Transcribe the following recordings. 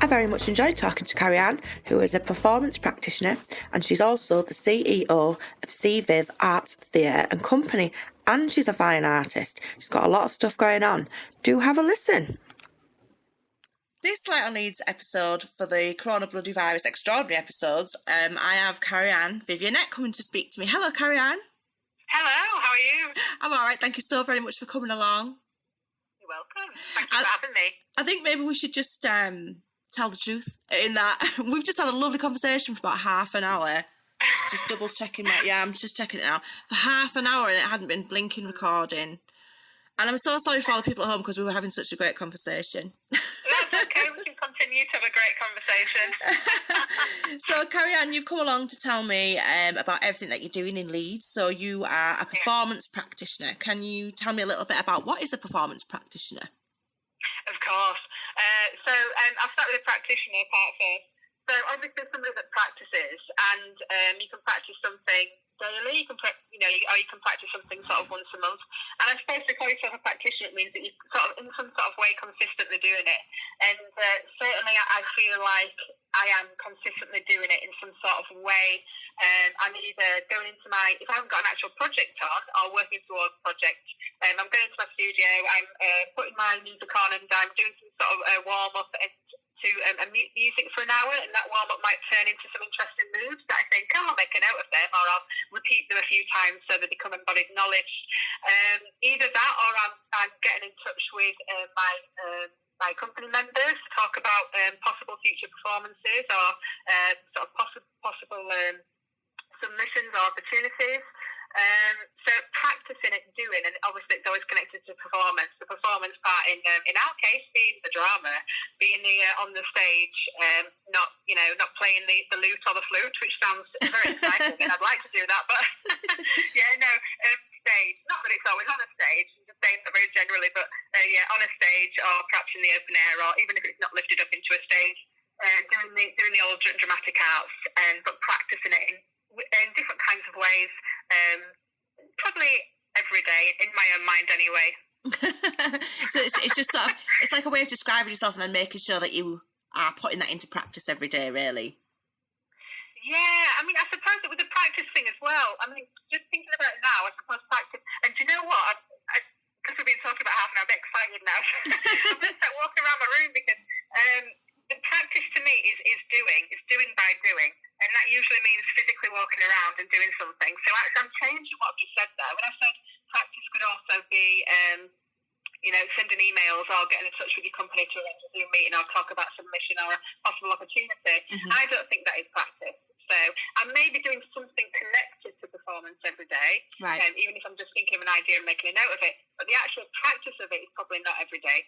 I very much enjoyed talking to Carrieanne, who is a performance practitioner, and she's also the CEO of CVIVArts Theatre and Company, and she's a fine artist. She's got a lot of stuff going on. Do have a listen. This Light on Leeds episode for the Corona Bloody Virus Extraordinary episodes, I have Carrieanne Vivianette coming to speak to me. Hello, Carrieanne. Hello, how are you? I'm all right, thank you so very much for coming along. You're welcome. Thank you for having me. I think maybe we should just tell the truth in that we've just had a lovely conversation for about half an hour. Just double checking that. Yeah, I'm just checking it now. For half an hour and it hadn't been blinking recording. And I'm so sorry for all the people at home because we were having such a great conversation. That's okay, we can continue to have a great conversation. So, Carrieanne, you've come along to tell me about everything that you're doing in Leeds. So you are a performance practitioner. Can you tell me a little bit about what is a performance practitioner? Of course. I'll start with the practitioner part first. So obviously somebody that practices, and you can practice something daily, you can practice something sort of once a month. And I suppose to call yourself a practitioner, it means that you're sort of in some sort of way consistently doing it. And certainly I feel like I am consistently doing it in some sort of way. I'm either going into if I haven't got an actual project on or working towards a project, I'm going into my studio, I'm putting my music on and I'm doing some sort of warm-up to music for an hour, and that warm-up might turn into some interesting moves that I think, I'll make a note of them, or I'll repeat them a few times so they become embodied knowledge. Either that, or I'm getting in touch with my company members to talk about possible future performances or sort of possible submissions or opportunities. So practicing it, doing, and obviously it's always connected to performance. The performance part in our case being the drama, being on the stage, not playing the lute or the flute, which sounds very exciting, and I'd like to do that, but stage. Not that it's always on a stage, I'm just saying that very generally, but on a stage or perhaps in the open air, or even if it's not lifted up into a stage, doing the old dramatic arts, but practicing it in different kinds of ways, probably every day, in my own mind anyway. So it's just sort of, it's like a way of describing yourself and then making sure that you are putting that into practice every day, really. Yeah, I mean, I suppose it was a practice thing as well. I mean, just thinking about it now, I suppose practice, and do you know what? Because we've been talking about half an hour, I'm a bit excited now. I'm going to start walking around my room because the practice to me is doing by doing. And that usually means physically walking around and doing something. So actually, I'm changing what I've just said there. When I said practice could also be, sending emails or getting in touch with your company to arrange a Zoom meeting or talk about submission or a possible opportunity, I don't think that is practice. So I may be doing something connected to performance every day, right. Even if I'm just thinking of an idea and making a note of it. But the actual practice of it is probably not every day.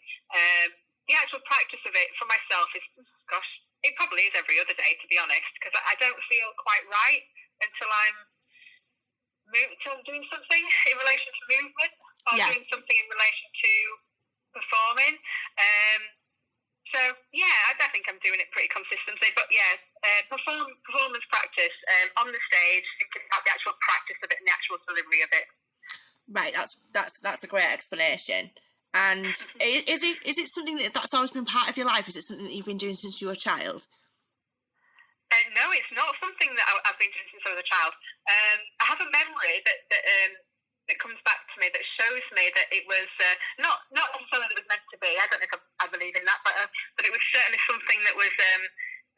The actual practice of it for myself is, it probably is every other day, to be honest, because I don't feel quite right until I'm doing something in relation to movement or doing something in relation to performing. I think I'm doing it pretty consistently. But performance practice on the stage, thinking about the actual practice of it and the actual delivery of it. Right, that's a great explanation. And is it something that's always been part of your life? Is it something that you've been doing since you were a child? No, it's not something that I've been doing since I was a child. I have a memory that comes back to me that shows me that it was not necessarily that it was meant to be. I don't know if I believe in that, but it was certainly something that was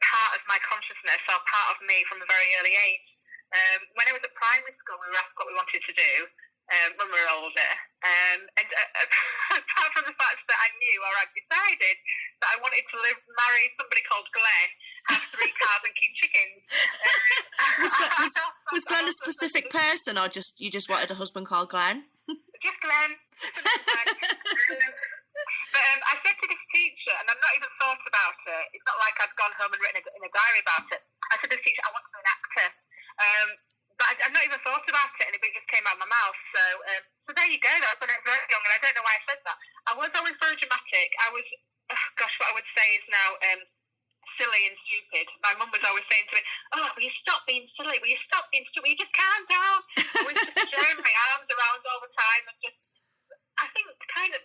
part of my consciousness or part of me from a very early age. When I was at primary school, we were asked what we wanted to do when we were older. And apart from the fact that I knew or I'd decided that I wanted to marry somebody called Glenn, have 3 cars and keep chickens. Was Glenn a specific person, or you just wanted a husband called Glenn? Just Glenn. But I said to this teacher, and I've not even thought about it, it's not like I've gone home and written in a diary about it. I said to this teacher, I want to be an actor. But I've not even thought about it, and it just came out of my mouth. So there you go. That's when I was very young, and I don't know why I said that. I was always very dramatic. I was, what I would say is now silly and stupid. My mum was always saying to me, "Oh, will you stop being silly? Will you stop being stupid? Will you just calm down?" I was just throwing my arms around all the time, and just, I think, kind of.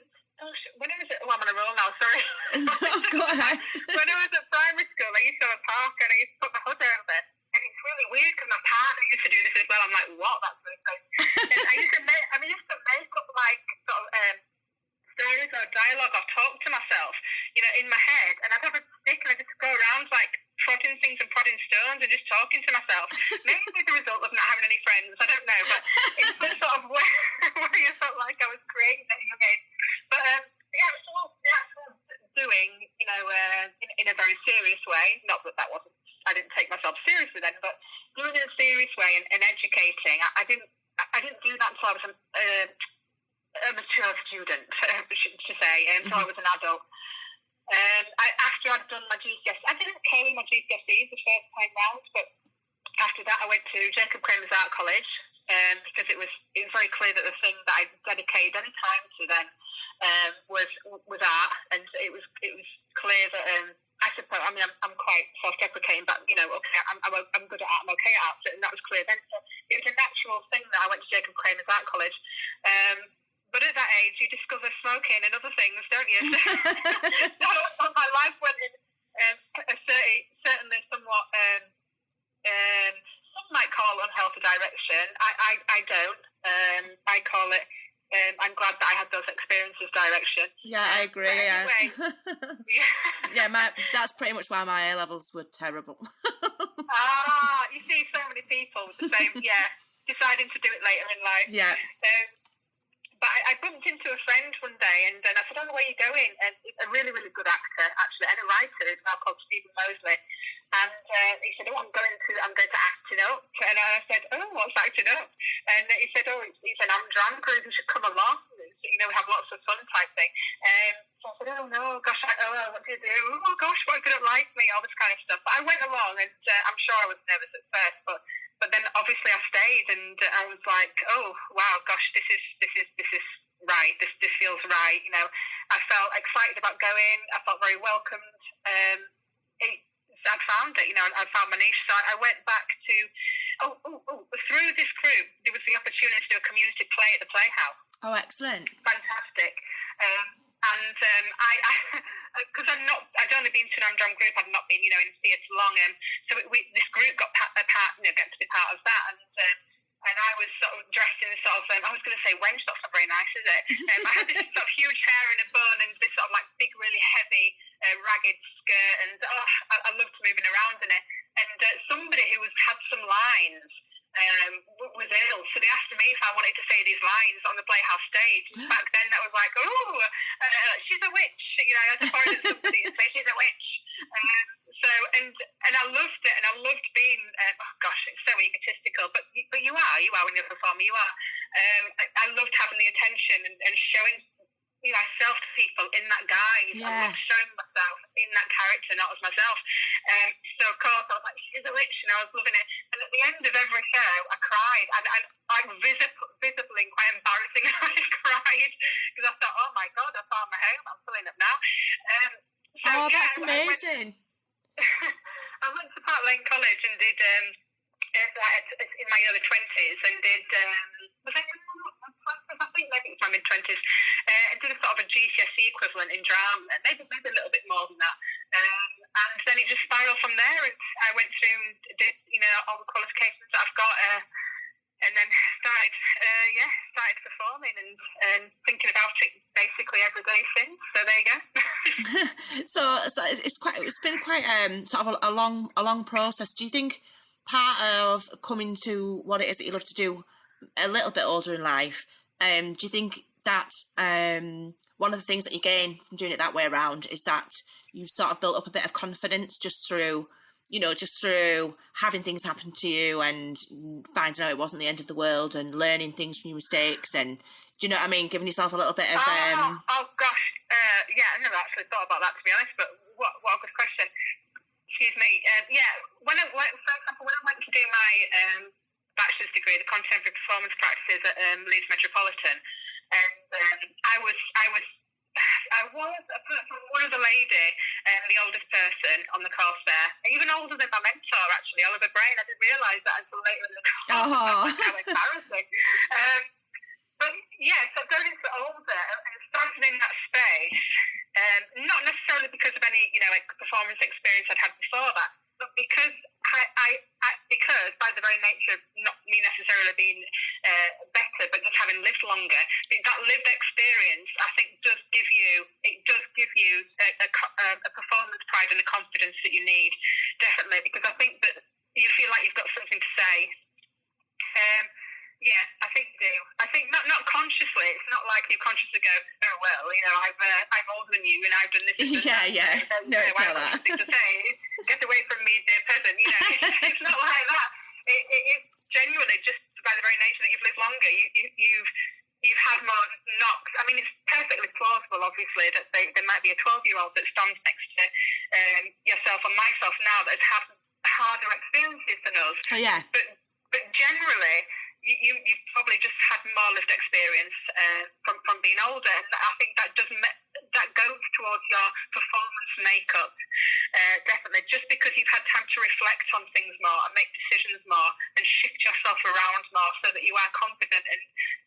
When I was at, I'm on a roll now, sorry. Go ahead. When I was at primary dark, and I used to put my hood over. And it's really weird because my partner used to do this as well. I'm like, what? That's really crazy. And I used to make up like sort of stories or dialogue or talk to myself, in my head. And I'd have a stick and I'd just go around like prodding things and prodding stones and just talking to myself. Maybe the result of not having any friends, I don't know. But in some sort of way, where I felt like I was creating at a young age. But the actual doing, in a very serious way. Not that wasn't. I didn't take myself seriously then, but doing it in a serious way and educating. I didn't do that until I was a mature student, to say, until I was an adult. After I'd done my GCSE, I didn't carry my GCSEs the first time round, but after that I went to Jacob Cramer's Art College because it was very clear that the thing that I dedicated any time to then was art, and it was clear that I suppose, I mean, I'm quite self-deprecating, but okay, I'm good at art, I'm okay at art, and that was clear then. So it was a natural thing that I went to Jacob Cramer's Art College. But at that age, you discover smoking and other things, don't you? So my life went in certainly somewhat, some might call unhealthy direction. I don't. I call it, I'm glad that I had those experiences direction. Yeah, I agree. Anyway, yeah. That's pretty much why my A levels were terrible. You see so many people with the same, deciding to do it later in life. Yeah. But I bumped into a friend one day, and I said, "Oh, where are you going?" And he's a really, really good actor, actually, and a writer as well, called Stephen Mosley. And he said, "Oh, I'm going to acting up." And I said, "Oh, what's acting up?" And he said, "Oh, he's an Amdram group. You should come along. We have lots of fun," type thing. So I said, "Oh no, gosh, what do you do? Oh gosh, what if they don't like me?" All this kind of stuff. But I went along, and I'm sure I was nervous at first, but then obviously I stayed, and I was like, "Oh wow, gosh, this is right. This feels right." I felt excited about going. I felt very welcomed. I'd found it. I found my niche. So I went back to through this group, there was the opportunity to do a community play at the Playhouse. Oh, excellent! Fantastic. And because I'd only been to an Amdram group, I'd not been, in theatre long, so this group got get to be part of that, and I was sort of dressed in sort of, I was going to say wench, that's not very nice, is it? I had this sort of huge hair in a bun and this sort of like big, really heavy, ragged skirt, and I loved moving around in it. And somebody who had some lines was ill, so they asked me if I wanted to say these lines on the Playhouse stage. Back then, that was like, she's a witch. I had to find somebody and say she's a witch. And I loved it, and I loved being. It's so egotistical, but you are when you're a performer. You are. I loved having the attention and showing myself to people in that guise. Yeah. I loved showing myself in that character, not as myself. So of course I was like, she's a witch, and I was loving it. And at the end of every show, I cried, and I'm visibly quite embarrassing. I cried because I thought, oh my god, I found my home. I'm filling up now. That's amazing. I went to Park Lane College and did in my early 20s and did I think maybe it was my mid-20s and did a sort of a GCSE equivalent in drama, maybe a little bit more than that, and then it just spiraled from there, and I went through and did all the qualifications that I've got, and then started performing and thinking about it basically every day since. So there you go. So it's been quite sort of a long process. Do you think part of coming to what it is that you love to do a little bit older in life, do you think that one of the things that you gain from doing it that way around is that you've sort of built up a bit of confidence just through having things happen to you and finding out it wasn't the end of the world and learning things from your mistakes, and do you know what I mean, giving yourself a little bit of I never actually thought about that, to be honest, but what a good question. Excuse me. When I went to do my bachelor's degree, the contemporary performance practices at Leeds Metropolitan, and I was apart from one of the lady, the oldest person on the course there, even older than my mentor, actually, Oliver Brain. I didn't realise that until later in the course. How embarrassing. But so going into older and starting in that space, not necessarily because of any, performance experience I'd had before that, but very nature of not me necessarily being better, but just having lived longer, that lived experience, I think, does give you a performance pride and a confidence that you need, definitely, because I think that you feel like you've got something to say. Yeah, I think you do. I think not consciously. It's not like you consciously go, oh well, I'm older than you and I've done this. Yeah. No, it's not that. To say, get away from me, dear peasant. It's not like that. It is genuinely just by the very nature that you've lived longer. You've had more knocks. I mean, it's perfectly plausible, obviously, that there might be a 12-year-old that stands next to yourself and myself now that has had harder experiences than us. Oh yeah. But generally, you've probably just had more lived experience from being older, and I think that goes towards your performance makeup, definitely. Just because you've had time to reflect on things more and make decisions more and shift yourself around more, so that you are confident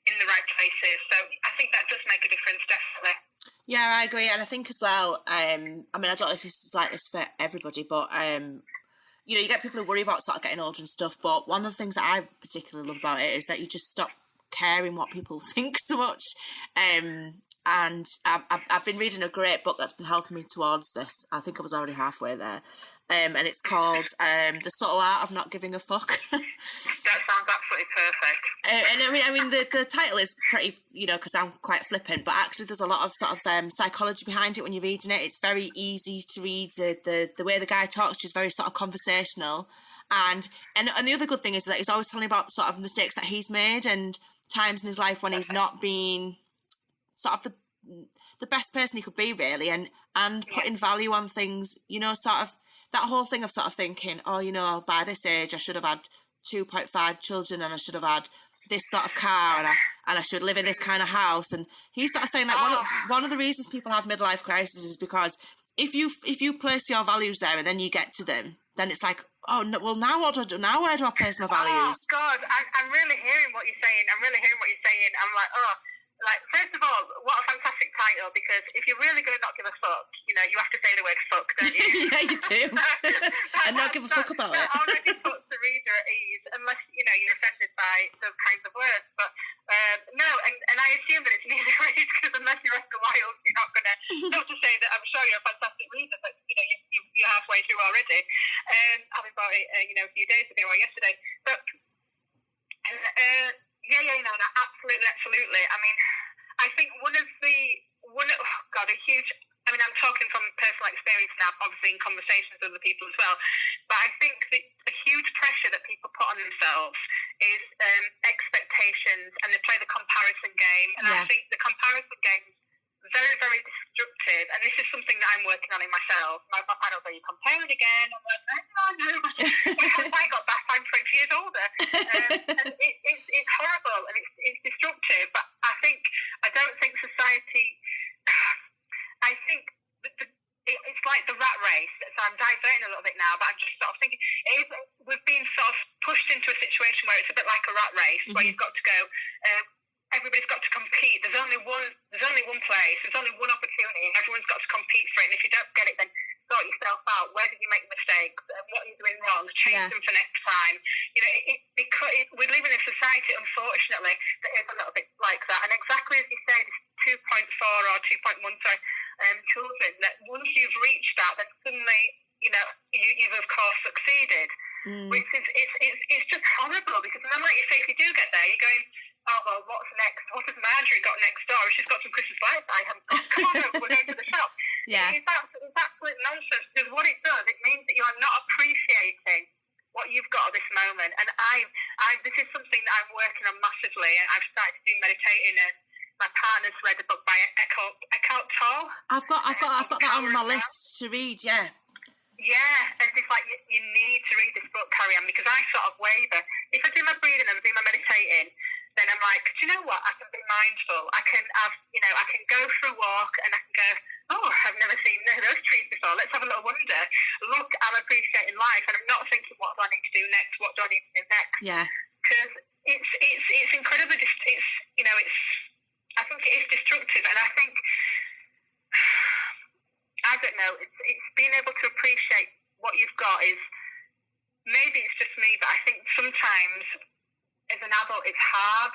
in the right places. So I think that does make a difference, definitely. Yeah, I agree, and I think as well. I mean, I don't know if it's like this for everybody, but you get people who worry about sort of getting older and stuff, but one of the things that I particularly love about it is that you just stop caring what people think so much. And I've been reading a great book that's been helping me towards this. I think I was already halfway there. And it's called The Subtle Art of Not Giving a Fuck. That sounds absolutely perfect. And I mean, the title is pretty, because I'm quite flippant, but actually there's a lot of sort of psychology behind it when you're reading it. It's very easy to read. The way the guy talks is very sort of conversational. And the other good thing is that he's always telling about sort of mistakes that he's made and times in his life when he's not been sort of the best person he could be, really, and putting value on things, sort of that whole thing of sort of thinking, oh, by this age I should have had 2.5 children and I should have had this sort of car and I should live in this kind of house. And he's sort of saying like one of the reasons people have midlife crises is because if you place your values there and then you get to them, then it's like, oh no, well now what do I do? Now where do I place my values? Oh God, I'm really hearing what you're saying. I'm like, first of all, what a fantastic title, because if you're really going to not give a fuck, you have to say the word fuck, don't you? Yeah, you do. And not give a fuck about it. That already puts the reader at ease, unless, you're offended by those kinds of words. But no, and I assume that it's an easy read, because unless you're Oscar Wilde, you're not going to, not to say that I'm sure you're a fantastic reader, but, you're halfway through already. Having bought it, a few days ago or yesterday. But, absolutely. I mean, I think I'm talking from personal experience now, obviously in conversations with other people as well, but I think that a huge pressure that people put on themselves is expectations, and they play the comparison game, and I think the comparison game is very, very destructive, and this is something that I'm working on in myself. My panel's like, you comparing again? I'm like, no. I got back, I'm 20 years older. And it's horrible, and it's destructive, but I don't think society, I think it's like the rat race. So I'm diverting a little bit now, but I'm just sort of thinking, we've been sort of pushed into a situation where it's a bit like a rat race, where you've got to go, everybody's got to compete. There's only one place, there's only one opportunity, and everyone's got to compete for it. And if you don't get it, then sort yourself out. Where did you make mistakes? What are you doing wrong? Change them for next time. Because we live in a society, unfortunately, that is a little bit like that. And exactly as you say, this 2.4 or 2.1 children, that once you've reached that, then suddenly, you've of course succeeded. Which is it's just horrible, because then, like you say, if you do get there, you're going, oh well, what's next? What has Marjorie got next door? She's got some Christmas lights I haven't got. Come on, we're going to the shop. Yeah. It's absolute nonsense, because what it does, it means that you are not appreciating what you've got at this moment. And this is something that I'm working on massively, and I've started to do meditating, and my partner's read a book by Eckhart Tolle. I've got that on my list to read. Yeah, and it's like you need to read this book, Carrieanne, because I sort of waver. If I do my breathing and I do my meditating, then I'm like, do you know what? I can be mindful. I can go for a walk, and I can go, oh, I've never seen those trees before. Let's have a little wonder. Look, I'm appreciating life, and I'm not thinking, what do I need to do next? What do I need to do next? Yeah, because it's incredibly. I think it is destructive, and I think, I don't know, it's being able to appreciate what you've got is maybe it's just me, but I think sometimes as an adult it's hard,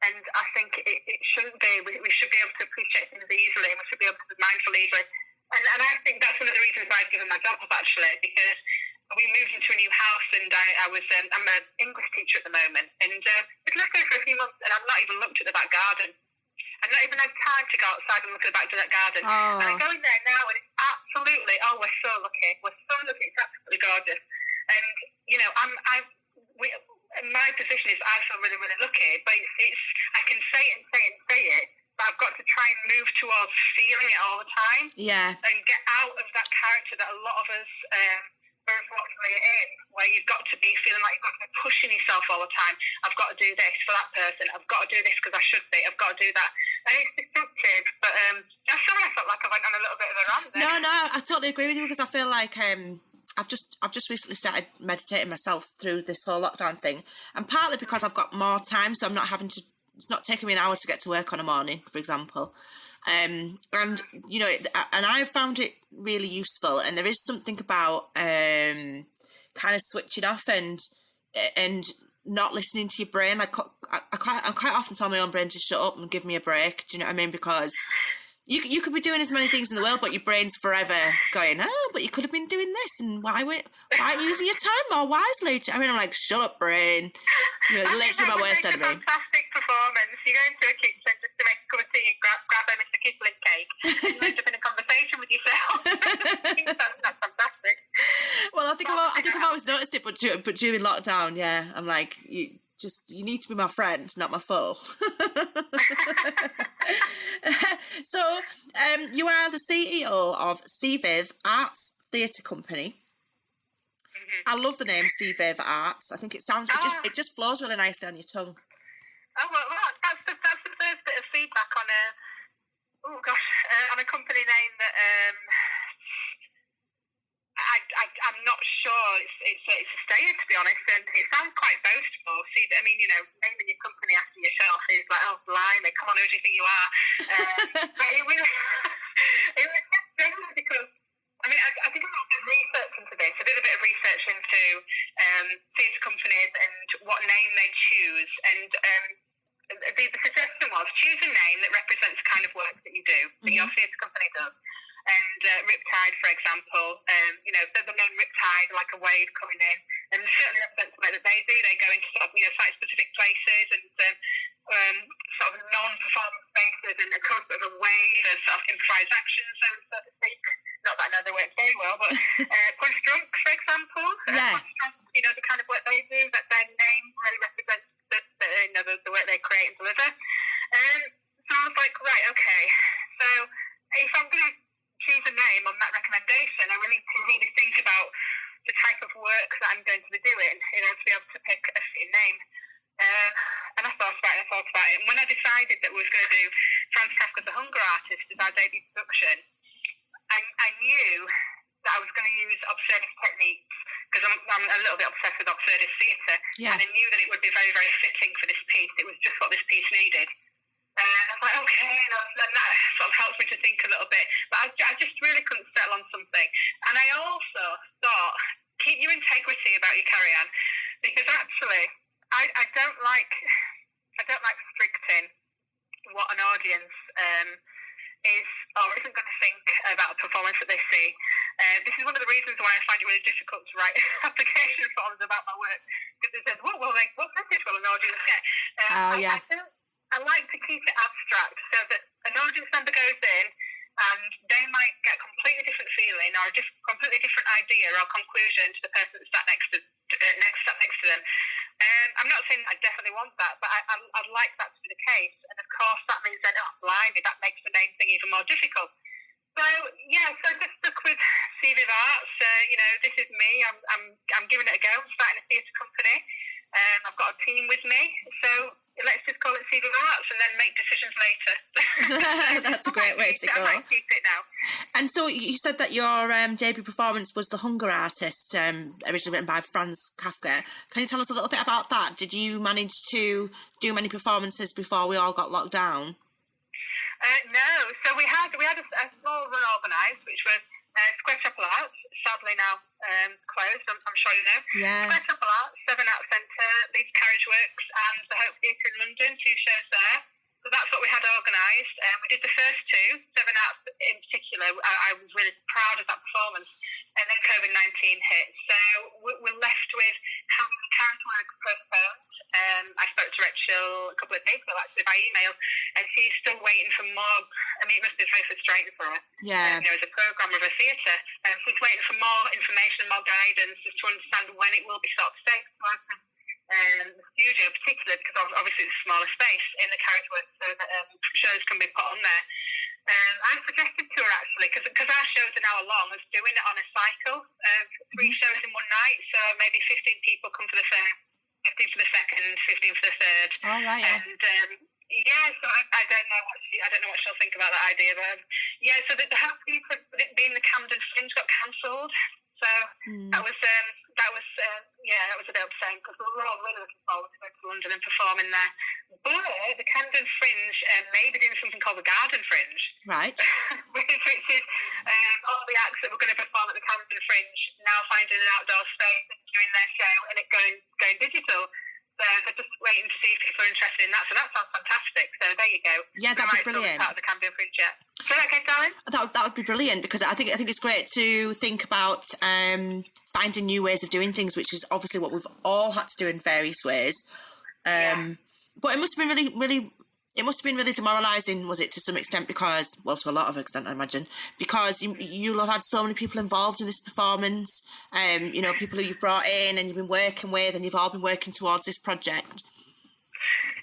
and I think it shouldn't be. We should be able to appreciate things easily, and we should be able to be mindful easily. And I think that's one of the reasons why I've given my job up, actually, because we moved into a new house, and I'm an English teacher at the moment, and we've lived there for a few months, and I've not even looked at the back garden. I've not even had time to go outside and look at the back of that garden. Oh. And I go in there now, and it's absolutely, we're so lucky. We're so lucky. It's absolutely gorgeous. And, you know, my position is I feel really, really lucky, but it's I can say it and say it and say it, but I've got to try and move towards feeling it all the time. Yeah. And get out of that character that a lot of us are unfortunately in, where you've got to be feeling like you've got to be pushing yourself all the time. I've got to do this for that person. I've got to do this because I should be. I've got to do that. And it's destructive, but I felt like I went on a little bit of a rant there. No, I totally agree with you, because I feel like I've just recently started meditating myself through this whole lockdown thing, and partly because I've got more time, so I'm not having to. It's not taking me an hour to get to work on a morning, for example. And you know, and I found it really useful. And there is something about kind of switching off and not listening to your brain. I quite often tell my own brain to shut up and give me a break. Do you know what I mean? Because you could be doing as many things in the world, but your brain's forever going, but you could have been doing this, and why using your time more wisely? I mean, I'm like, shut up, brain. You're literally my worst enemy. Fantastic performance. You go into a kitchen just to make a cup of tea and grab a Mr. Kipling cake, and you end up in a conversation with yourself. That's fantastic. Well, I think I've always noticed it, but during lockdown, yeah, I'm like, you need to be my friend, not my foe. So, you are the CEO of CVIVArts Theatre Company. Mm-hmm. I love the name CVIVArts. I think it just flows really nice down your tongue. Oh well, that's the first bit of feedback on a company name that I'm not sure it's a stayer, to be honest, and it sounds quite boastful. See, I mean, you know, naming your company after yourself is like, oh, blimey, come on, who do you think you are? But it was just generally because, I mean, I did a lot of research into this. I did a bit of research into theatre companies and what name they choose, and the suggestion was choose a name that represents the kind of work that you do, that your theatre company does. And Riptide, for example, you know, the name Riptide, like a wave coming in, and certainly represents the work that they do. They go into sort of, you know, site-specific places and sort of non-performance spaces, and of course, sort of a wave of sort of improvised action, so to speak. Not that I know they work very well, but Punch Drunk, for example. Yeah. Punch Drunk, you know, the kind of work they do, that their name really represents the work they create and deliver. So I was like, right, okay. So if I'm going to choose a name on that recommendation, I really need to really think about the type of work that I'm going to be doing in order to be able to pick a fitting name. And I thought about it. And when I decided that we was going to do Franz Kafka's The Hunger Artist as our debut production, I knew that I was going to use absurdist techniques, because I'm a little bit obsessed with absurdist theatre, and I knew that it would be very, very fitting for this piece. It was just what this piece needed. And I was like, okay, and that sort of helps me to think a little bit. But I just really couldn't settle on something. And I also thought, keep your integrity about your Carrieanne, because actually, I don't like restricting what an audience is or isn't going to think about a performance that they see. This is one of the reasons why I find it really difficult to write application forms about my work, because it says, what message will an audience get? I like to keep it abstract, so that an audience member goes in and they might get a completely different feeling or a completely different idea or conclusion to the person that sat next to them. I'm not saying I definitely want that, but I'd like that to be the case. And of course, that means then, blimey, that makes the name thing even more difficult. So so just stuck with CVIVArts. You know, this is me. I'm giving it a go. I'm starting a theatre company. I've got a team with me, so let's just call it CVIVArts and then make decisions later. That's a great way to go. I might keep it now. And so you said that your debut performance was The Hunger Artist, originally written by Franz Kafka. Can you tell us a little bit about that? Did you manage to do many performances before we all got locked down? No. So we had a small run organised, which was Square Chapel Arts, sadly now closed, I'm sure you know. Yeah. Square Chapel Arts, Seven Arts Centre, Leeds Carriage Works and the Hope Theatre in London, 2 shows there. So that's what we had organised. We did the first 2, Seven Arts in particular. I was really proud of that performance. And then COVID-19 hit. So we're left with having the character work postponed. I spoke to Rachel a couple of days ago, actually, by email, and she's still waiting for more. I mean, it must be very frustrating for her. Yeah. As a programmer of a theatre. She's waiting for more information and more guidance just to understand when it will be sort of safe to open the studio, particularly because obviously it's a smaller space in the carriage work, so that shows can be put on there. I suggested to her, actually, because our shows are now long, of doing it on a cycle of 3 shows in one night, so maybe 15 people come for the first, 15 for the second, 15 for the third. All right. Yeah. And so I don't know what she'll think about that idea, but so the Hope Theatre, being the Camden Fringe, got cancelled. So that was a bit upsetting because we were all really looking forward to going to London and performing there. But the Camden Fringe may be doing something called the Garden Fringe. Right. which is all the acts that were going to perform at the Camden Fringe now finding an outdoor space and doing their show and it going digital. So they're just waiting to see if people are interested in that. So that sounds fantastic. So there you go. Yeah, that'd be brilliant. Part of the Camden Fringe yet. So okay, darling. That would be brilliant because I think it's great to think about finding new ways of doing things, which is obviously what we've all had to do in various ways. But it must have been really demoralising, was it, to some extent? Because, well, to a lot of extent, I imagine, because you'll have had so many people involved in this performance. People who you've brought in and you've been working with, and you've all been working towards this project.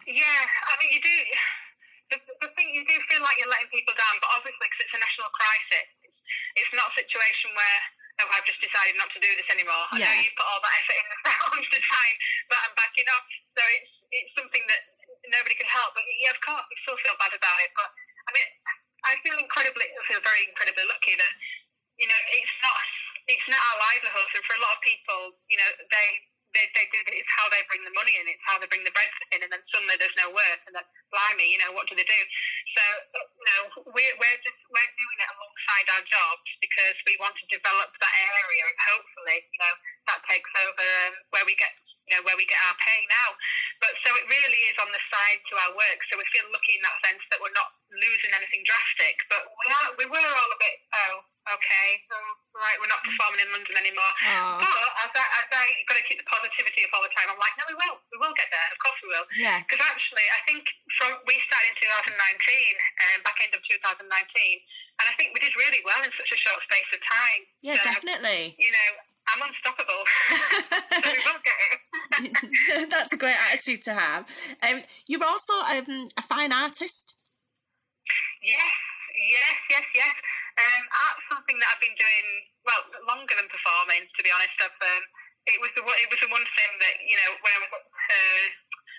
Yeah, I mean, you do. The thing, you do feel like you're letting people down, but obviously, because it's a national crisis, it's not a situation where I've just decided not to do this anymore. I know you've put all that effort in the sound to try, but I'm backing off. So it's something that nobody can help. But yeah, of course, we still feel bad about it. But I mean, I feel very incredibly lucky that it's not our livelihoods, and for a lot of people, they do. It's how they bring the money in. It's how they bring the bread in, and then suddenly there's no work, and then blimey, what do they do? So we're doing it alongside our jobs because we want to develop that area, and hopefully that takes over where we get our pay now. But so it really is on the side to our work. So we feel lucky in that sense that we're not losing anything drastic. But we were all a bit, okay, so right, we're not performing in London anymore. Aww. But as I got to keep the positivity up all the time, I'm like, no, we will get there. Of course we will. Yeah. Because actually, I think we started in 2019, back end of 2019, and I think we did really well in such a short space of time. Yeah, so, definitely. I'm unstoppable. So we will get it. That's a great attitude to have. You're also a fine artist. Yes. Art's something that I've been doing longer than performing. To be honest, it was the one thing that when I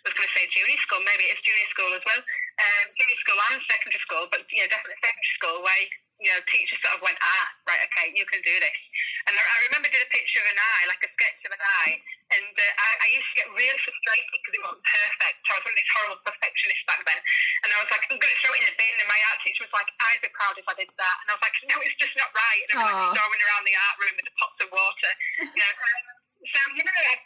was going to say junior school, maybe it's junior school as well, junior school and secondary school, but definitely secondary school where teachers sort of went, right, okay, you can do this. And I remember did a picture of an eye, like a sketch of an eye, and I used to get really frustrated because it wasn't perfect. So I was one of these horrible perfectionists back then. And I was like, I'm going to throw it in a bin, and my art teacher was like, I'd be proud if I did that. And I was like, no, it's just not right. And I was like storming around the art room with the pots of water. So, I've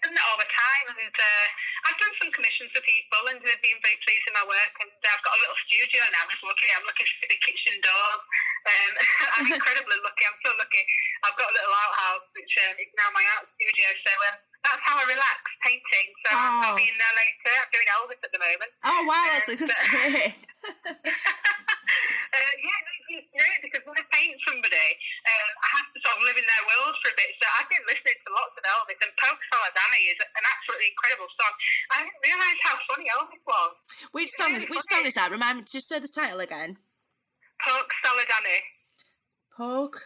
done that all the time, and I've done some commissions for people, and they've been very pleased with my work, and I've got a little studio now. I'm looking for the kitchen doors. I'm incredibly lucky. I'm so lucky. I've got a little outhouse, which is now my art studio, so that's how I relax, painting. So I'll be in there later. I'm doing Elvis at the moment. Oh, wow, that's great. It's great because when I paint somebody, I have to sort of live in their world for a bit. So I've been listening to lots of Elvis, and Poke Saladani is an absolutely incredible song. I didn't realise how funny Elvis was. Which song is that? Remind me, just say the title again. Poke Saladani. Poke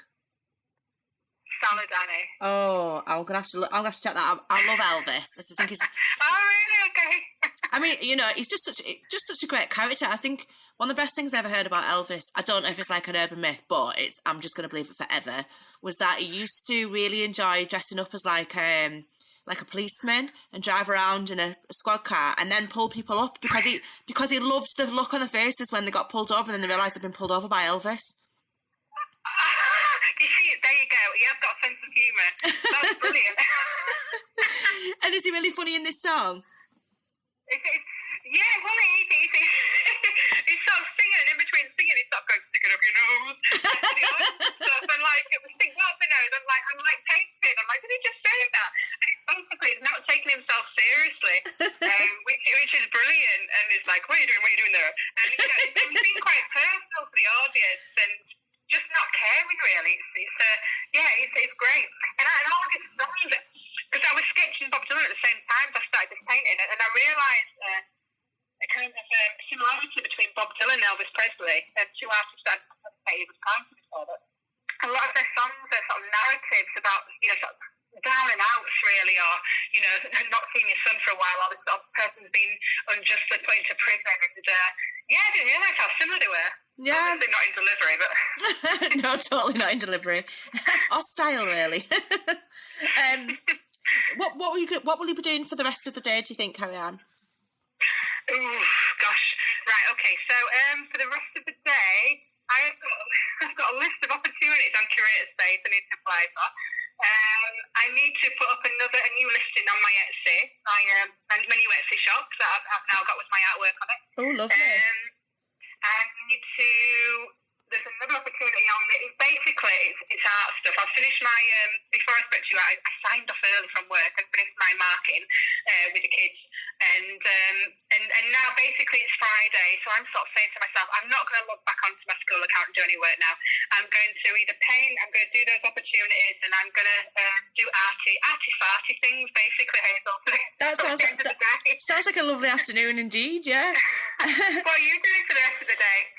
Saladani. Oh, I'm gonna have to check that out. I love Elvis. I just think he's. Oh, really? Okay. I mean, he's just such a great character. I think one of the best things I ever heard about Elvis, I don't know if it's like an urban myth, but I'm just going to believe it forever, was that he used to really enjoy dressing up as like a policeman and drive around in a squad car and then pull people up because he loved the look on the faces when they got pulled over and then they realised they'd been pulled over by Elvis. You see, there me. That's brilliant. And is he really funny in this song? Yeah, well, he's sort of singing, and in between singing, he's sort of going, stick it up your nose. And like, it was stick up my nose. I'm like tasting. I'm like, did he just say that? And basically, he's not taking himself seriously, which is brilliant. And it's like, what are you doing? What are you doing there? And he's being quite personal to the audience and just not caring really. It's great. And all of his songs, because I was sketching Bob Dylan at the same time as I started this painting, and I realised a kind of similarity between Bob Dylan and Elvis Presley, two artists that I was kind of before. But a lot of their songs are sort of narratives about, sort of down and outs really, or, not seeing your son for a while, or the sort of person's been unjustly put into prison. And I didn't realise how similar they were. Yeah. Obviously not in delivery, but... No, totally not in delivery. Or style, really. What will you be doing for the rest of the day, do you think, Carrieanne? Ooh, gosh. Right, okay. So for the rest of the day, I've got a list of opportunities on Curator Space I need to apply for. I need to put up a new listing on my Etsy, my new Etsy shop that I've now got with my artwork on it. Oh, lovely. I need to... There's another opportunity on it. Basically, it's art stuff. I've finished my... before I spoke to you, I signed off early from work and finished my marking with the kids. And now basically it's Friday, so I'm sort of saying to myself, I'm not going to log back onto my school account and do any work now. I'm going to either paint, I'm going to do those opportunities, and I'm going to do arty-farty things, basically, Hazel. That sounds like a lovely afternoon indeed, yeah. What are you doing for the rest of the day?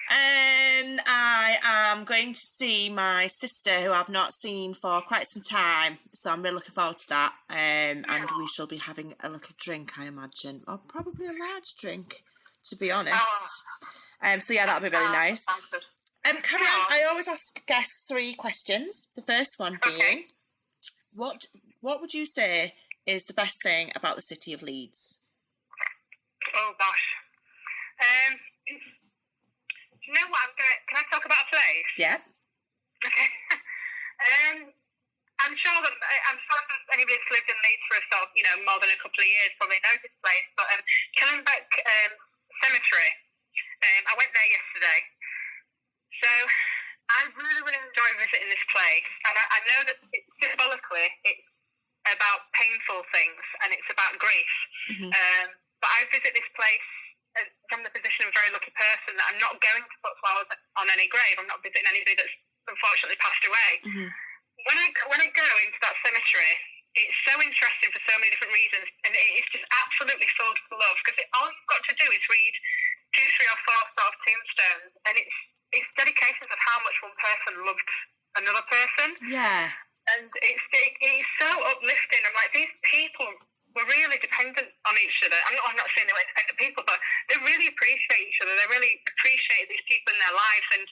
I am going to see my sister, who I've not seen for quite some time, so I'm really looking forward to that. And we shall be having a little drink, I imagine, or probably a large drink, to be honest. So yeah, that'll be really nice. Carrieanne, I always ask guests 3 questions. The first one being, what would you say is the best thing about the city of Leeds? Oh gosh. Do you know what? Can I talk about a place? Yeah. Okay. I'm sure that anybody that's lived in Leeds for more than a couple of years probably knows this place. But Killenbeck Cemetery, I went there yesterday. So I really, really enjoyed visiting this place, and I know that symbolically it's about painful things and it's about grief. Mm-hmm. But I visit this place from the position of a very lucky person that I'm not going to put flowers on any grave. I'm not visiting anybody that's unfortunately passed away. Mm-hmm. When I go into that cemetery, it's so interesting for so many different reasons, and it's just absolutely filled with love, because all you've got to do is read 2, 3 or 4 sort of tombstones, and it's dedications of how much one person loved another person. Yeah. And it's so uplifting. I'm like, these people were really dependent on each other. I'm not saying they were independent people, but they really appreciate each other. They really appreciate these people in their lives. And,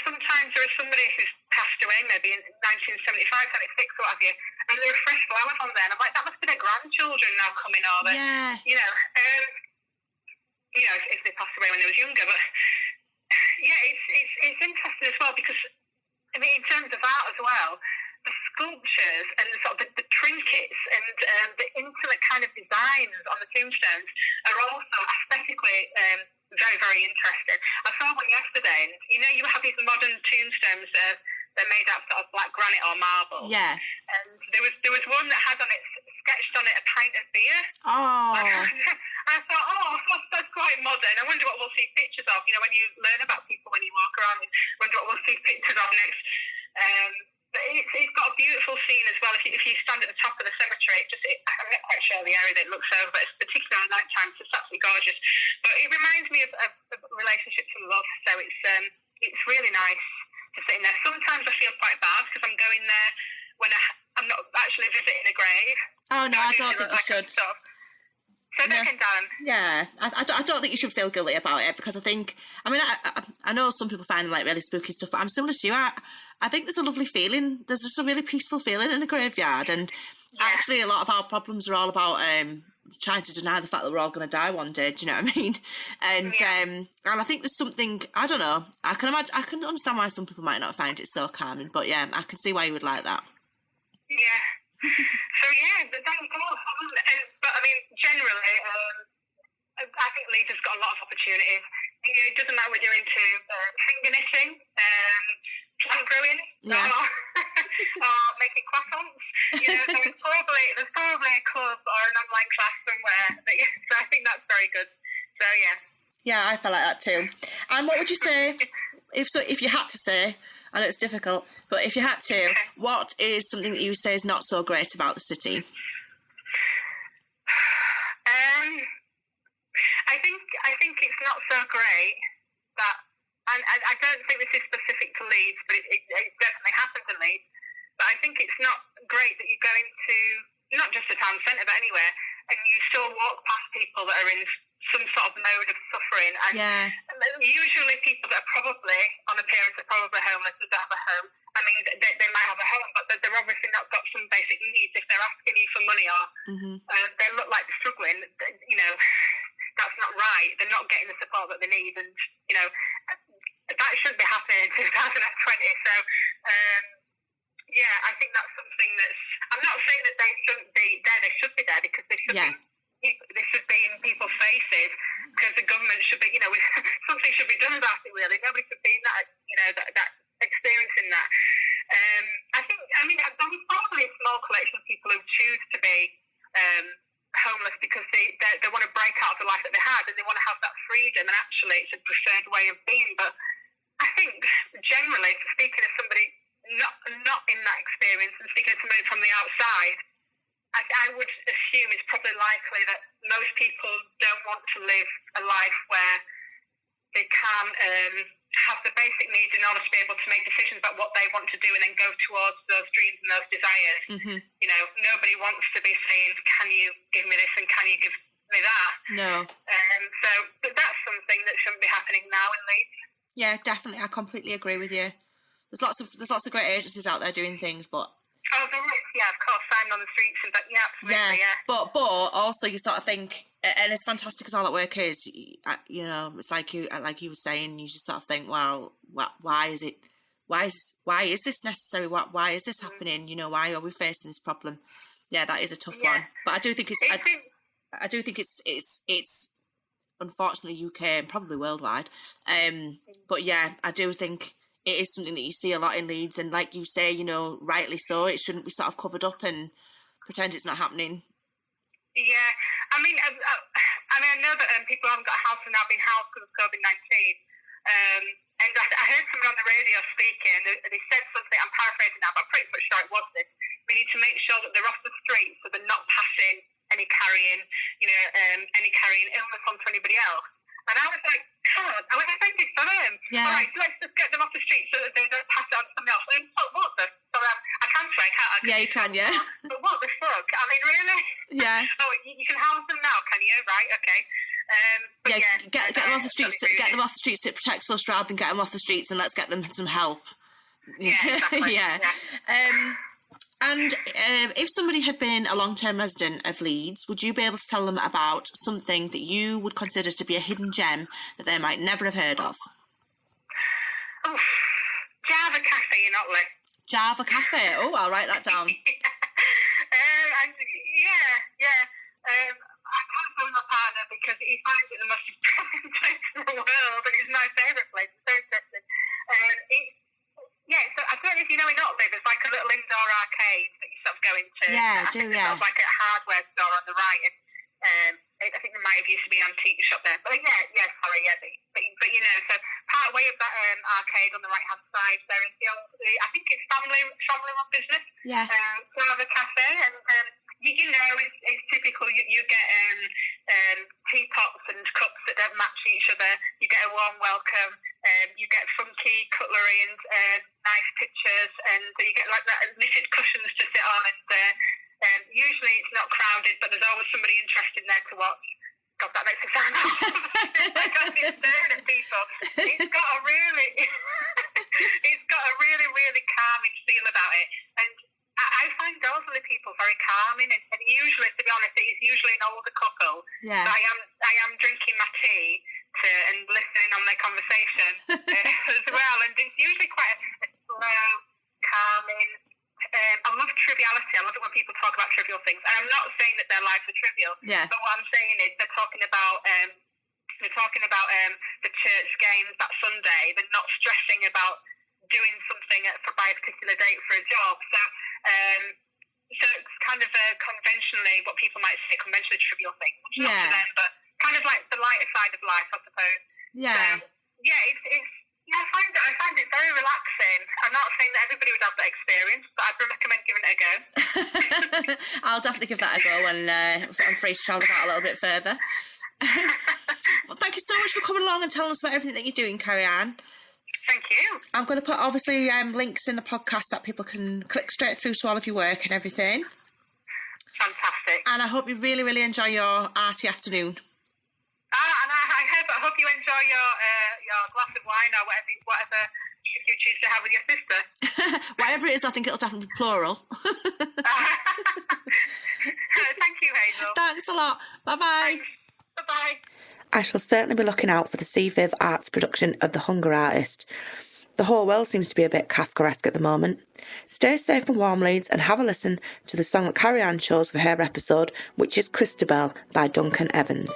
sometimes there is somebody who's passed away maybe in 1975, 76 or what have you, and there are fresh flowers on there. And I'm like, that must be their grandchildren now coming over. Yeah. If they passed away when they was younger. But, yeah, it's interesting as well because, in terms of art as well, the sculptures and the trinkets and the intimate kind of designs on the tombstones are also aesthetically very, very interesting. I saw one yesterday, and you have these modern tombstones they're made out of sort of black granite or marble. Yeah. And there was one that had on it, sketched on it, a pint of beer. Oh. I thought, that's quite modern. I wonder what we'll see pictures of. When you learn about people when you walk around, I wonder what we'll see pictures of next. But it's got a beautiful scene as well. If you stand at the top of the cemetery, I'm not quite sure the area that it looks over, but it's particularly at night time, so it's absolutely gorgeous. But it reminds me of relationships and love, so it's really nice to sit in there. Sometimes I feel quite bad because I'm going there when I'm not actually visiting a grave. Oh no, I don't think you should. So yeah, I don't think you should feel guilty about it, because I know some people find them like really spooky stuff, but I'm similar to you. I think there's a lovely feeling. There's just a really peaceful feeling in a graveyard, and actually a lot of our problems are all about trying to deny the fact that we're all going to die one day. Do you know what I mean? And and I think there's something, I don't know. I can understand why some people might not find it so calming, but yeah, I can see why you would like that. Yeah. So yeah, that's cool. But I mean, generally, I think Leeds has got a lot of opportunities. You know, it doesn't matter what you're into, finger knitting, plant growing, or making croissants. You know, so there's probably a club or an online class somewhere. So I think that's very good. So yeah. Yeah, I feel like that too. And what would you say, if you had to say, I know it's difficult, but if you had to, what is something that you say is not so great about the city? I think it's not so great that, and I don't think this is specific to Leeds, but it definitely happens in Leeds. But I think it's not great that you go into not just the town centre, but anywhere, and you still walk past people that are in some sort of mode of suffering. And usually people that are probably, on appearance, are probably homeless, that don't have a home. I mean, they might have a home, but they're obviously not got some basic needs. If they're asking you for money or they look like they're struggling, you know, that's not right. They're not getting the support that they need, and you know that shouldn't be happening in 2020. So yeah, I think that's something that's. I'm not saying that they shouldn't be there. They should be there because they should be. They should be in people's faces because the government should be. You know, something should be done about it. Really, nobody should be in that. You know, that experiencing that. I think. I mean, there's probably a small collection of people who choose to be. Homeless because they want to break out of the life that they had and they want to have that freedom, and actually it's a preferred way of being. But I think generally, speaking to somebody not in that experience and speaking to somebody from the outside, I would assume it's probably likely that most people don't want to live a life where they can't have the basic needs in order to be able to make decisions about what they want to do and then go towards those dreams and those desires. You know, nobody wants to be saying, can you give me this and can you give me that? No. So that's something that shouldn't be happening now in Leeds. Yeah, definitely. I completely agree with you. There's lots of great agencies out there doing things, but there is, yeah, of course, sign on the streets and yeah, absolutely, yeah. But also you sort of think, and as fantastic as all that work is, you know, it's like you were saying, you just sort of think, well, why is this necessary? Why is this happening? You know, why are we facing this problem? Yeah, that is a tough one. But I do think it's unfortunately UK and probably worldwide. But yeah, I do think it is something that you see a lot in Leeds, and like you say, you know, rightly so, it shouldn't be sort of covered up and pretend it's not happening. Yeah, I mean, I know that people haven't got a house and now been housed because of COVID-19. And I heard someone on the radio speaking, and they said something, I'm paraphrasing now, but I'm pretty much sure it was this. We need to make sure that they're off the streets so they're not passing any carrying illness on to anybody else. And I was like, God, I was offended for them. Yeah. All right, let's just get them off the street so that they don't pass it on to somebody else. And what the? Sorry, I can swear, can't I? Yeah, you can, yeah. But what the fuck? I mean, really? Yeah. Oh, you can house them now, can you? Right, okay. But get them off the streets. Get them off the streets. It protects us rather than get them off the streets, and let's get them some help. Yeah, exactly. Yeah. And if somebody had been a long-term resident of Leeds, would you be able to tell them about something that you would consider to be a hidden gem that they might never have heard of? Oh, Java Cafe in Otley. Java Cafe. Oh, I'll write that down. I can't tell my partner because he finds it the most depressing place in the world, and it's my favourite place. It's so interesting. So I don't know if you know in Otley, there's like a little indoor arcade that you sort of go into. Yeah, I do, yeah. There's like a hardware store on the right, and I think there might have used to be an antique shop there. But but you know, so part way of that arcade on the right hand side, there is the old, I think it's family run business. Yeah. Java Cafe, and you know, it's typical. You get teapots and cups that don't match each other. You get a warm welcome. You get funky cutlery and nice pictures, and you get like that knitted cushions to sit on. And usually it's not crowded, but there's always somebody interested there to watch. God, that makes it sound awful. Because it's staring at people. It's got a really really calming feel about it, and I find elderly people very calming, and usually, to be honest, it is usually an older couple. Yeah. So I am drinking my tea and listening on their conversation as well, and it's usually quite a slow, calming. I love triviality. I love it when people talk about trivial things. And I'm not saying that their lives are trivial. Yeah. But what I'm saying is they're talking about the church games that Sunday. They're not stressing about doing something by a particular date for a job. So it's kind of conventionally, what people might say, conventionally trivial things. Not to them, but kind of like the lighter side of life, I suppose. Yeah. So, I find it very relaxing. I'm not saying that everybody would have that experience, but I'd recommend giving it a go. I'll definitely give that a go when I'm free to travel about a little bit further. Well, thank you so much for coming along and telling us about everything that you're doing, Carrieanne. Thank you. I'm going to put, obviously, links in the podcast that people can click straight through to all of your work and everything. Fantastic. And I hope you really, really enjoy your arty afternoon. And I hope you enjoy your glass of wine or whatever you choose to have with your sister. Whatever it is, I think it'll definitely be plural. Thank you, Hazel. Thanks a lot. Bye-bye. Thanks. Bye-bye. I shall certainly be looking out for the CVIVArts production of The Hunger Artist. The whole world seems to be a bit Kafkaesque at the moment. Stay safe from warm leads and have a listen to the song that Carrieanne chose for her episode, which is Christabel by Duncan Evans.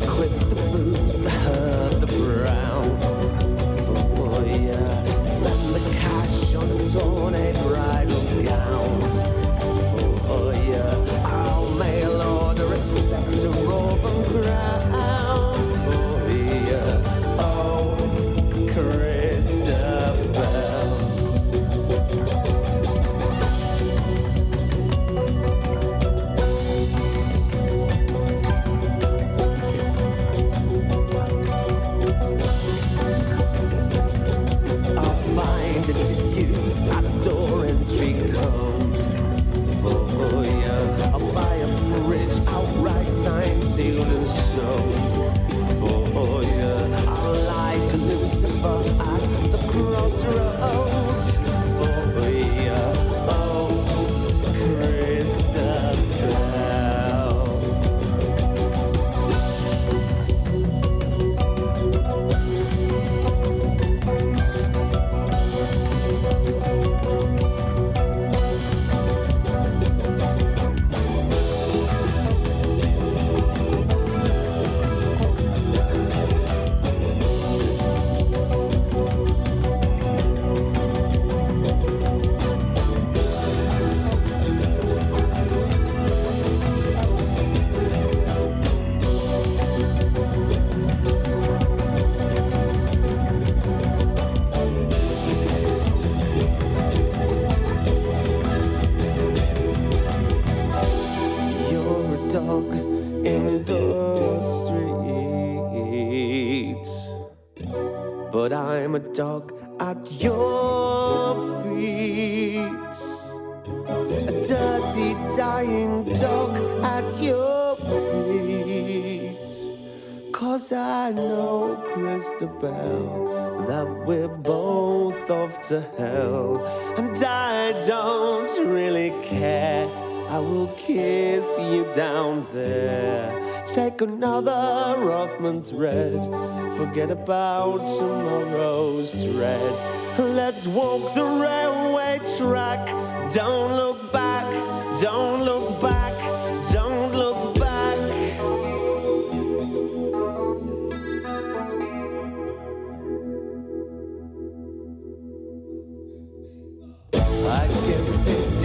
Quit the booze, the hurt, the pride. a dog at your feet. A dirty, dying dog at your feet. 'Cause I know, Christabel, that we're both off to hell. And I don't really care, I will kiss you down there. Take another Rothman's Red, forget about tomorrow's dread. Let's walk the railway track. Don't look back, don't look back, don't look back. I guess it